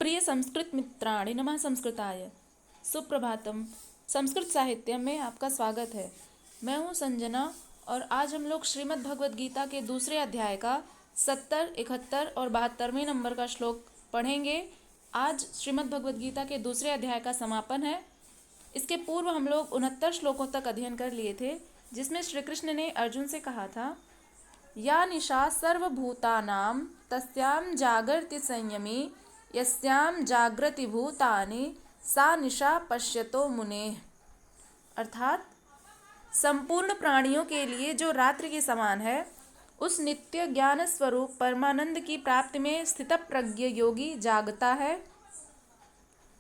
प्रिय संस्कृत मित्राणि नमः संस्कृताय। सुप्रभातम। संस्कृत साहित्य में आपका स्वागत है। मैं हूँ संजना और आज हम लोग श्रीमद् भगवद गीता के दूसरे अध्याय का 70, 71 और 72वें नंबर का श्लोक पढ़ेंगे। आज श्रीमद् भगवद गीता के दूसरे अध्याय का समापन है। इसके पूर्व हम लोग 69 श्लोकों तक अध्ययन कर लिए थे, जिसमें श्री कृष्ण ने अर्जुन से कहा था, या निशा सर्वभूतानां तस्यां जागर्ति संयमी यस्यां जागृति भूतानि सा निशा पश्यतो मुनेः। अर्थात संपूर्ण प्राणियों के लिए जो रात्रि के समान है, उस नित्य ज्ञान स्वरूप परमानंद की प्राप्ति में स्थितप्रज्ञ योगी जागता है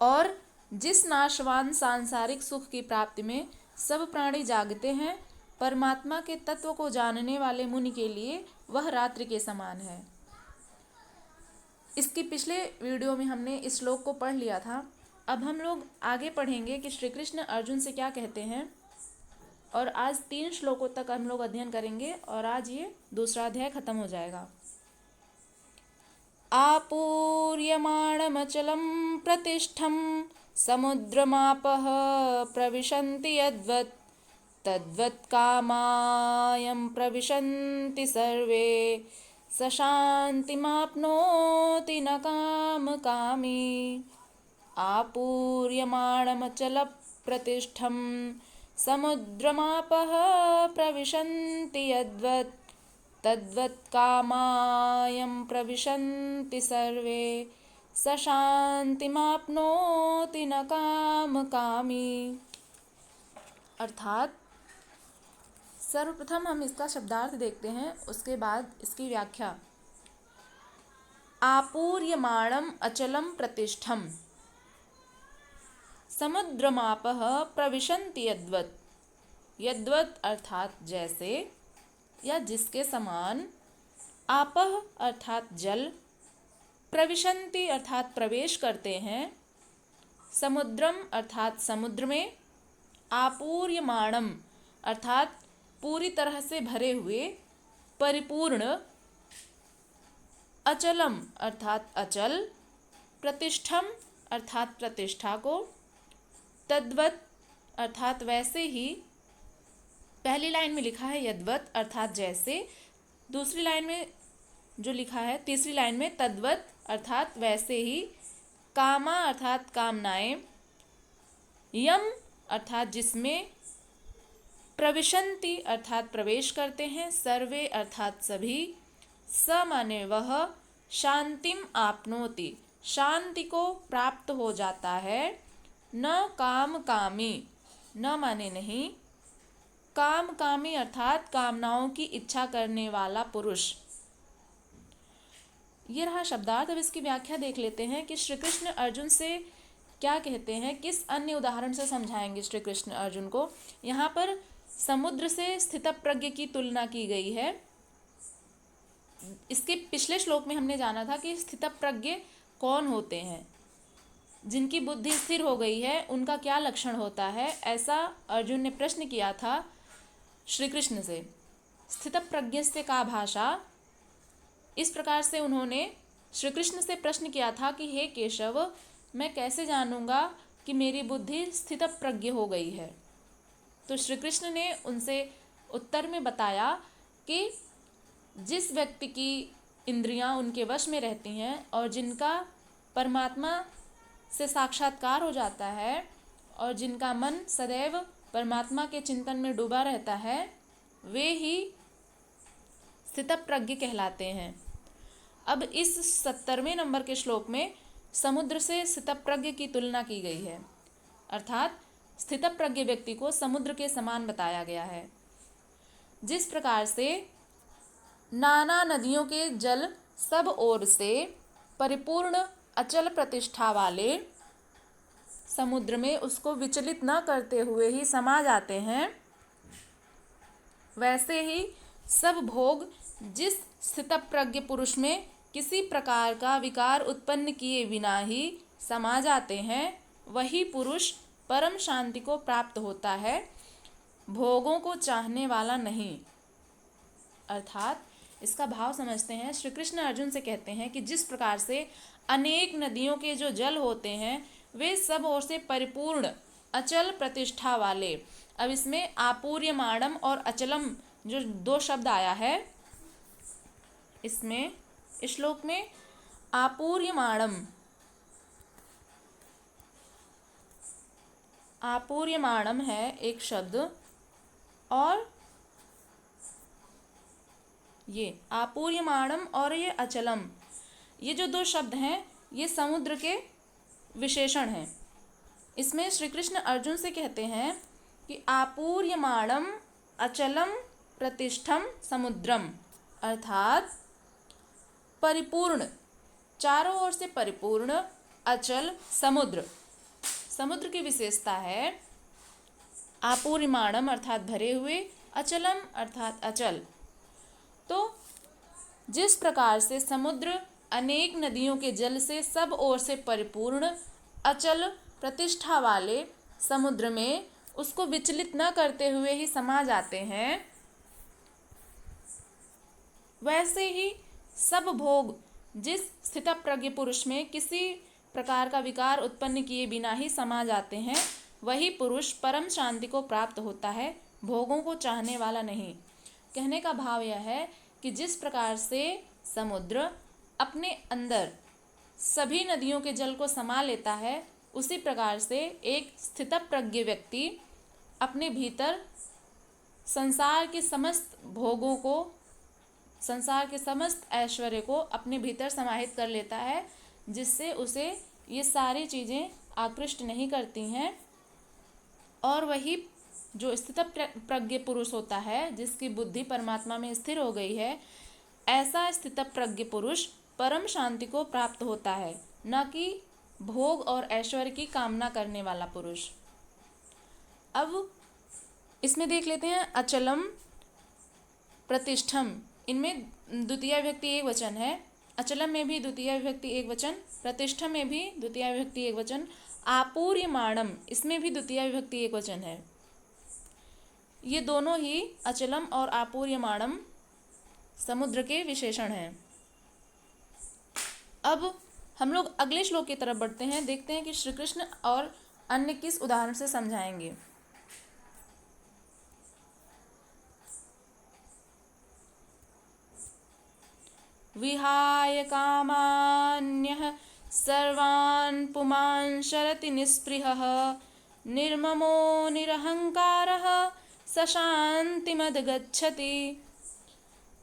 और जिस नाशवान सांसारिक सुख की प्राप्ति में सब प्राणी जागते हैं, परमात्मा के तत्व को जानने वाले मुनि के लिए वह रात्रि के समान है। इसकी पिछले वीडियो में हमने इस श्लोक को पढ़ लिया था। अब हम लोग आगे पढ़ेंगे कि श्री कृष्ण अर्जुन से क्या कहते हैं, और आज 3 श्लोकों तक हम लोग अध्ययन करेंगे और आज ये दूसरा अध्याय खत्म हो जाएगा। आपूर्यमाणमचलं प्रतिष्ठं समुद्रमापः प्रविशन्ति यद्वत् तद्वत् कामायं प्रविशन्ति सर्वे स शान्तिमाप्नोति न कामकामी। आपूर्यमाणमचलप्रतिष्ठं समुद्रमापः प्रविशन्ति यद्वत् तद्वत् कामायं प्रविशन्ति सर्वे स शान्तिमाप्नोति न कामकामी। अर्थात सर्वप्रथम हम इसका शब्दार्थ देखते हैं, उसके बाद इसकी व्याख्या। आपूर्यमाणम अचलम प्रतिष्ठम समुद्रमापः प्रविशन्ति यद्वत्। यद्वत् अर्थात जैसे या जिसके समान, आपः अर्थात जल, प्रविशन्ति अर्थात प्रवेश करते हैं, समुद्रम अर्थात समुद्र में, आपूर्यमाणम अर्थात पूरी तरह से भरे हुए, परिपूर्ण, अचलम अर्थात अचल, प्रतिष्ठम अर्थात प्रतिष्ठा को, तद्वत् अर्थात वैसे ही। पहली लाइन में लिखा है यद्वत् अर्थात जैसे, दूसरी लाइन में जो लिखा है तीसरी लाइन में तद्वत् अर्थात वैसे ही, कामा अर्थात कामनाएं, यम अर्थात जिसमें, प्रविशन्ति अर्थात प्रवेश करते हैं, सर्वे अर्थात सभी, स माने वह, शांतिम आपनोति शांति को प्राप्त हो जाता है, न काम कामी न माने नहीं, काम कामी अर्थात कामनाओं की इच्छा करने वाला पुरुष। ये रहा शब्दार्थ। अब इसकी व्याख्या देख लेते हैं कि श्री कृष्ण अर्जुन से क्या कहते हैं, किस अन्य उदाहरण से समझाएंगे श्री कृष्ण अर्जुन को। यहाँ पर समुद्र से स्थितप्रज्ञ की तुलना की गई है। इसके पिछले श्लोक में हमने जाना था कि स्थितप्रज्ञ कौन होते हैं, जिनकी बुद्धि स्थिर हो गई है, उनका क्या लक्षण होता है, ऐसा अर्जुन ने प्रश्न किया था श्री कृष्ण से। स्थितप्रज्ञस्य का भाषा, इस प्रकार से उन्होंने श्री कृष्ण से प्रश्न किया था कि हे केशव, मैं कैसे जानूंगा कि मेरी बुद्धि स्थितप्रज्ञ हो गई है। तो श्री कृष्ण ने उनसे उत्तर में बताया कि जिस व्यक्ति की इंद्रियां उनके वश में रहती हैं और जिनका परमात्मा से साक्षात्कार हो जाता है और जिनका मन सदैव परमात्मा के चिंतन में डूबा रहता है, वे ही स्थितप्रज्ञ कहलाते हैं। अब इस 70वें नंबर के श्लोक में समुद्र से स्थितप्रज्ञ की तुलना की गई है, अर्थात स्थितप्रज्ञ व्यक्ति को समुद्र के समान बताया गया है। जिस प्रकार से नाना नदियों के जल सब ओर से परिपूर्ण अचल प्रतिष्ठा वाले समुद्र में उसको विचलित न करते हुए ही समा जाते हैं, वैसे ही सब भोग जिस स्थितप्रज्ञ पुरुष में किसी प्रकार का विकार उत्पन्न किए बिना ही समा जाते हैं, वही पुरुष परम शांति को प्राप्त होता है, भोगों को चाहने वाला नहीं। अर्थात इसका भाव समझते हैं। श्री कृष्ण अर्जुन से कहते हैं कि जिस प्रकार से अनेक नदियों के जो जल होते हैं वे सब ओर से परिपूर्ण अचल प्रतिष्ठा वाले। अब इसमें आपूर्यमाणम और अचलम जो दो शब्द आया है, इसमें इस श्लोक में आपूर्यमाणम है एक शब्द, और ये आपूर्यमाणम और ये अचलम, ये जो दो शब्द हैं ये समुद्र के विशेषण हैं। इसमें श्री कृष्ण अर्जुन से कहते हैं कि आपूर्यमाणम अचलम प्रतिष्ठम समुद्रम, अर्थात परिपूर्ण, चारों ओर से परिपूर्ण अचल समुद्र। समुद्र की विशेषता है आपूर्यमाणम अर्थात भरे हुए, अचलम अर्थात अचल। तो जिस प्रकार से समुद्र अनेक नदियों के जल से सब ओर से परिपूर्ण अचल प्रतिष्ठा वाले समुद्र में उसको विचलित न करते हुए ही समा जाते हैं, वैसे ही सब भोग जिस स्थितप्रज्ञ पुरुष में किसी प्रकार का विकार उत्पन्न किए बिना ही समा जाते हैं, वही पुरुष परम शांति को प्राप्त होता है, भोगों को चाहने वाला नहीं। कहने का भाव यह है कि जिस प्रकार से समुद्र अपने अंदर सभी नदियों के जल को समा लेता है, उसी प्रकार से एक स्थितप्रज्ञ व्यक्ति अपने भीतर संसार के समस्त भोगों को, संसार के समस्त ऐश्वर्य को अपने भीतर समाहित कर लेता है, जिससे उसे ये सारी चीज़ें आकृष्ट नहीं करती हैं। और वही जो स्थितप्रज्ञ पुरुष होता है, जिसकी बुद्धि परमात्मा में स्थिर हो गई है, ऐसा स्थितप्रज्ञ पुरुष परम शांति को प्राप्त होता है, न कि भोग और ऐश्वर्य की कामना करने वाला पुरुष। अब इसमें देख लेते हैं अचलम प्रतिष्ठम, इनमें द्वितीय विभक्ति एक वचन है। अचलम में भी द्वितीय विभक्ति एक वचन, प्रतिष्ठम में भी द्वितीय विभक्ति एक वचन, आपूर्यमाणम इसमें भी द्वितीय विभक्ति एक वचन है। ये दोनों ही अचलम और आपूर्यमाणम समुद्र के विशेषण हैं। अब हम लोग अगले श्लोक की तरफ बढ़ते हैं, देखते हैं कि श्री कृष्ण और अन्य किस उदाहरण से समझाएंगे। विहाय कामान्यः सर्वान् पुमान् शरति निःस्पृहः निर्ममो निरहङ्कारः स शान्तिमधिगच्छति।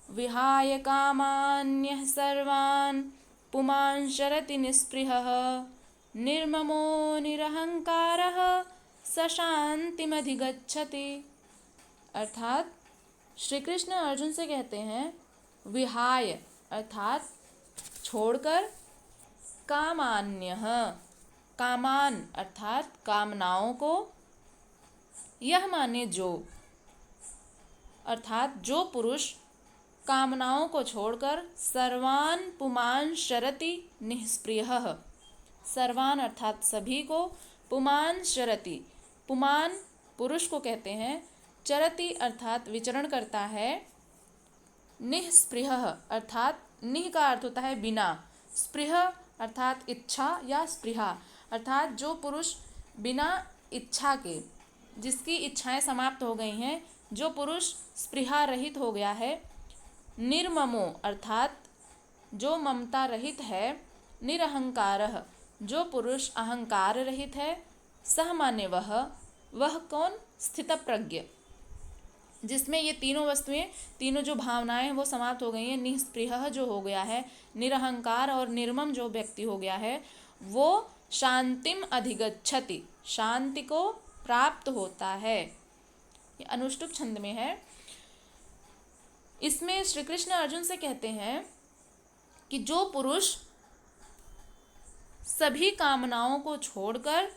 विहाय कामान्यः सर्वान् पुमान् शरति निःस्पृहः निर्ममो निरहङ्कारः स शान्तिमधिगच्छति। अर्थात श्री कृष्ण अर्जुन से कहते हैं, विहाय अर्थात छोड़कर, कामान्यः कामान अर्थात कामनाओं को, यह माने जो, अर्थात जो पुरुष कामनाओं को छोड़कर सर्वान पुमान शरति निःस्पृहः, सर्वान अर्थात सभी को, पुमान शरति पुमान पुरुष को कहते हैं, चरति अर्थात विचरण करता है, निःस्पृहः अर्थात निः का अर्थ होता है बिना, स्पृह अर्थात इच्छा या स्पृहा अर्थात जो पुरुष बिना इच्छा के, जिसकी इच्छाएं समाप्त हो गई हैं, जो पुरुष स्पृहा रहित हो गया है। निर्ममो अर्थात जो ममता रहित है, निरहंकारः जो पुरुष अहंकार रहित है, सह माने वह कौन, स्थितप्रज्ञ, जिसमें ये तीनों वस्तुएं, तीनों जो भावनाएं हैं वो समाप्त हो गई हैं। निःस्पृहः जो हो गया है, निरहंकार और निर्मम जो व्यक्ति हो गया है, वो शांतिम अधिगच्छति शांति को प्राप्त होता है। ये अनुष्टुप छंद में है। इसमें श्री कृष्ण अर्जुन से कहते हैं कि जो पुरुष सभी कामनाओं को छोड़कर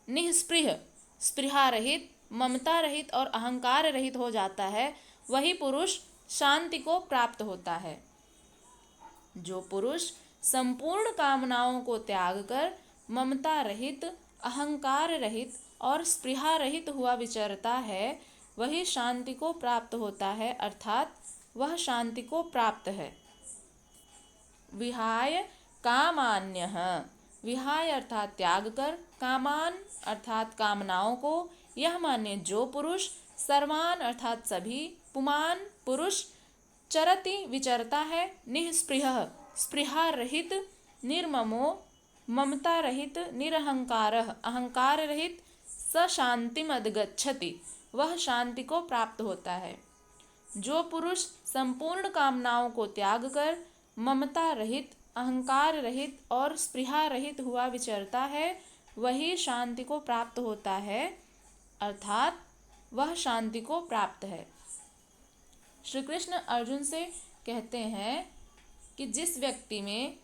निःस्पृह, स्पृहा रहित, ममता रहित और अहंकार रहित हो जाता है, वही पुरुष शांति को प्राप्त होता है। जो पुरुष संपूर्ण कामनाओं को त्याग कर ममता रहित, अहंकार रहित और स्पृहा रहित हुआ विचरता है, वही शांति को प्राप्त होता है, अर्थात वह शांति को प्राप्त है। विहाय कामान्यः, विहाय अर्थात त्याग कर, कामान अर्थात कामनाओं को, यह माने जो पुरुष, सर्वान अर्थात सभी, पुमान पुरुष, चरति विचरता है, निःस्पृहः स्पृहा रहित, निर्ममो ममता रहित, निरहंकारः अहंकार रहित, स शांतिम अधिगच्छति वह शांति को प्राप्त होता है। जो पुरुष संपूर्ण कामनाओं को त्याग कर ममता रहित, अहंकार रहित और स्पृहा रहित हुआ विचरता है, वही शांति को प्राप्त होता है, अर्थात वह शांति को प्राप्त है। श्री कृष्ण अर्जुन से कहते हैं कि जिस व्यक्ति में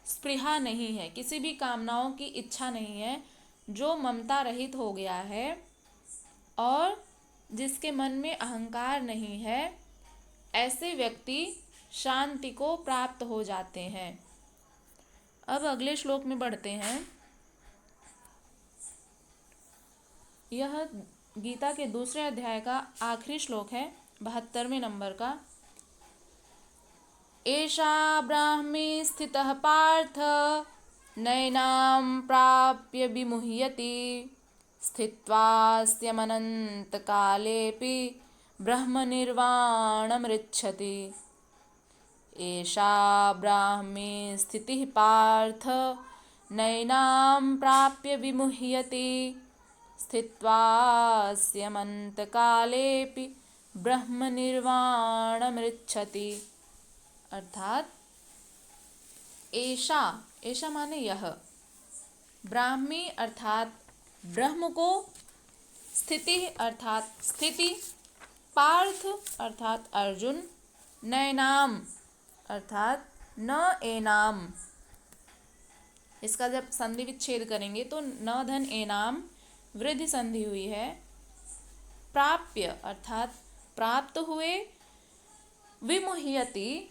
स्पृहा नहीं है, किसी भी कामनाओं की इच्छा नहीं है, जो ममता रहित हो गया है और जिसके मन में अहंकार नहीं है, ऐसे व्यक्ति शांति को प्राप्त हो जाते हैं। अब अगले श्लोक में बढ़ते हैं। यह गीता के दूसरे अध्याय का आखिरी श्लोक है, 72वें नंबर का। एषा ब्राह्मी स्थितः पार्थ नैनां प्राप्य विमुह्यति स्थित्वास्यमनन्तकालेऽपि ब्रह्मनिर्वाणमृच्छति। एषा ब्राह्मी स्थितिः पार्थ नैनां प्राप्य विमुह्यति स्थित्वास्यमनन्तकालेऽपि ब्रह्मनिर्वाणमृच्छति। अर्थात ऐसा, ऐसा माने यह, ब्राह्मी अर्थात ब्रह्म को, स्थिति अर्थात स्थिति, पार्थ अर्थात अर्जुन, नैनाम अर्थात न एनाम, इसका जब संधि विच्छेद करेंगे तो न धन एनाम वृद्धि संधि हुई है। प्राप्य अर्थात प्राप्त हुए, विमुह्यति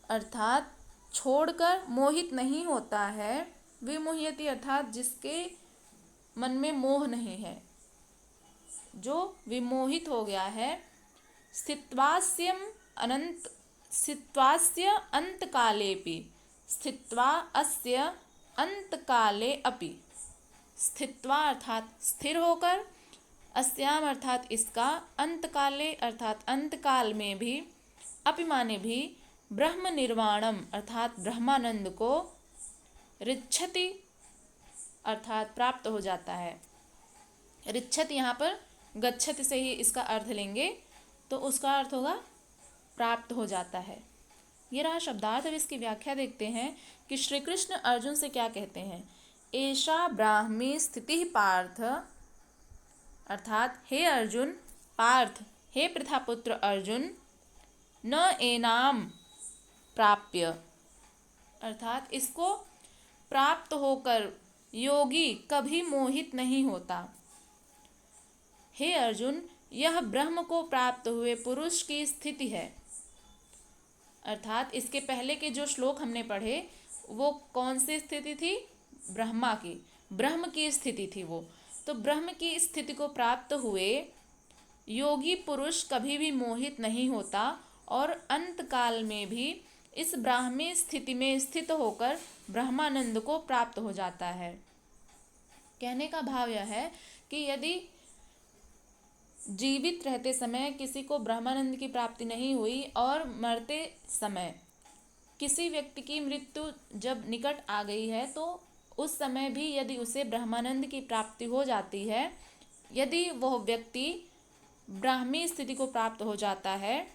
अर्थात छोड़कर, मोहित नहीं होता है, विमुह्यति अर्थात जिसके मन में मोह नहीं है, जो विमोहित हो गया है। स्थित्वास्य अंतकालेपि, स्थित्वा अस्य अंतकाले अपि, स्थित्वा अर्थात स्थिर होकर, अस्याम अर्थात इसका, अंतकाले अर्थात अंतकाल में भी, अपि माने भी, ब्रह्म निर्वाणम अर्थात ब्रह्मानंद को, ऋच्छति अर्थात प्राप्त हो जाता है। ऋच्छत यहाँ पर गच्छत से ही इसका अर्थ लेंगे तो उसका अर्थ होगा प्राप्त हो जाता है। ये रहा शब्दार्थ। अब इसकी व्याख्या देखते हैं कि श्री कृष्ण अर्जुन से क्या कहते हैं। एषा ब्राह्मी स्थिति पार्थ अर्थात हे अर्जुन, पार्थ हे पृथापुत्र अर्जुन, न एनाम प्राप्य अर्थात इसको प्राप्त होकर योगी कभी मोहित नहीं होता। हे अर्जुन, यह ब्रह्म को प्राप्त हुए पुरुष की स्थिति है। अर्थात इसके पहले के जो श्लोक हमने पढ़े वो कौन सी स्थिति थी? ब्रह्मा की, ब्रह्म की स्थिति थी वो। तो ब्रह्म की स्थिति को प्राप्त हुए योगी पुरुष कभी भी मोहित नहीं होता और अंत काल में भी इस ब्राह्मी स्थिति में स्थित होकर ब्रह्मानंद को प्राप्त हो जाता है। कहने का भाव यह है कि यदि जीवित रहते समय किसी को ब्रह्मानंद की प्राप्ति नहीं हुई और मरते समय किसी व्यक्ति की मृत्यु जब निकट आ गई है तो उस समय भी यदि उसे ब्रह्मानंद की प्राप्ति हो जाती है, यदि वह व्यक्ति ब्राह्मी स्थिति को प्राप्त हो जाता है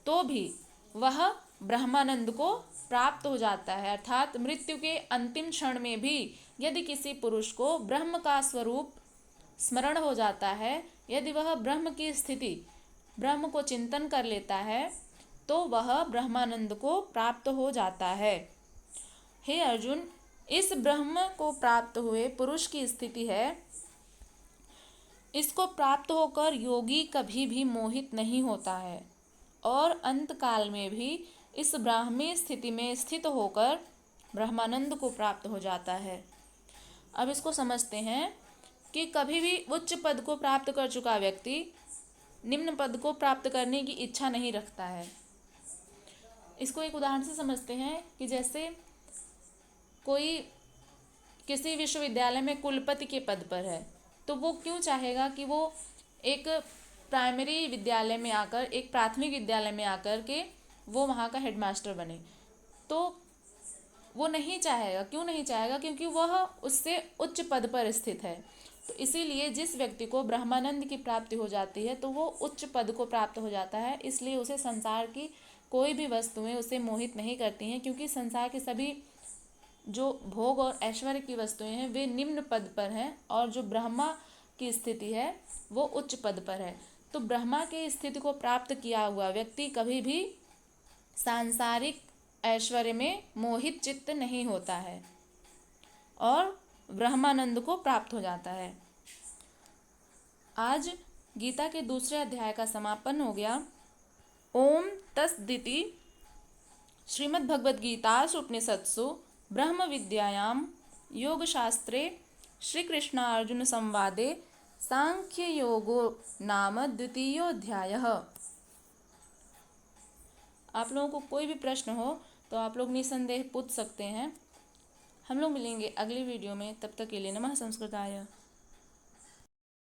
तो भी वह ब्रह्मानंद को प्राप्त हो जाता है। अर्थात मृत्यु के अंतिम क्षण में भी यदि किसी पुरुष को ब्रह्म का स्वरूप स्मरण हो जाता है, यदि वह ब्रह्म की स्थिति, ब्रह्म को चिंतन कर लेता है तो वह ब्रह्मानंद को प्राप्त हो जाता है। हे अर्जुन, इस ब्रह्म को प्राप्त हुए पुरुष की स्थिति है, इसको प्राप्त होकर योगी कभी भी मोहित नहीं होता है और अंत काल में भी इस ब्राह्मी स्थिति में स्थित होकर ब्रह्मानंद को प्राप्त हो जाता है। अब इसको समझते हैं कि कभी भी उच्च पद को प्राप्त कर चुका व्यक्ति निम्न पद को प्राप्त करने की इच्छा नहीं रखता है। इसको एक उदाहरण से समझते हैं कि जैसे कोई किसी विश्वविद्यालय में कुलपति के पद पर है, तो वो क्यों चाहेगा कि वो एक प्राइमरी विद्यालय में आकर, एक प्राथमिक विद्यालय में आकर के वो वहाँ का हेडमास्टर बने? तो वो नहीं चाहेगा। क्यों नहीं चाहेगा? क्योंकि वह उससे उच्च पद पर स्थित है। तो इसीलिए जिस व्यक्ति को ब्रह्मानंद की प्राप्ति हो जाती है तो वो उच्च पद को प्राप्त हो जाता है, इसलिए उसे संसार की कोई भी वस्तुएं उसे मोहित नहीं करती हैं, क्योंकि संसार की सभी जो भोग और ऐश्वर्य की वस्तुएं हैं वे निम्न पद पर हैं, और जो ब्रह्मा की स्थिति है वो उच्च पद पर है। तो ब्रह्मा की स्थिति को प्राप्त किया हुआ व्यक्ति कभी भी सांसारिक ऐश्वर्य में मोहित चित्त नहीं होता है और ब्रह्मानंद को प्राप्त हो जाता है। आज गीता के दूसरे अध्याय का समापन हो गया। ओम तस्दिति। श्रीमद्भगवद्गीतासु उपनिषत्सु ब्रह्म विद्यायां योगशास्त्रे श्रीकृष्णार्जुन संवादे सांख्य योगो नाम द्वितीयोऽध्यायः। आप लोगों को कोई भी प्रश्न हो तो आप लोग निसंदेह पूछ सकते हैं। हम लोग मिलेंगे अगली वीडियो में, तब तक के लिए नमः संस्कृताय।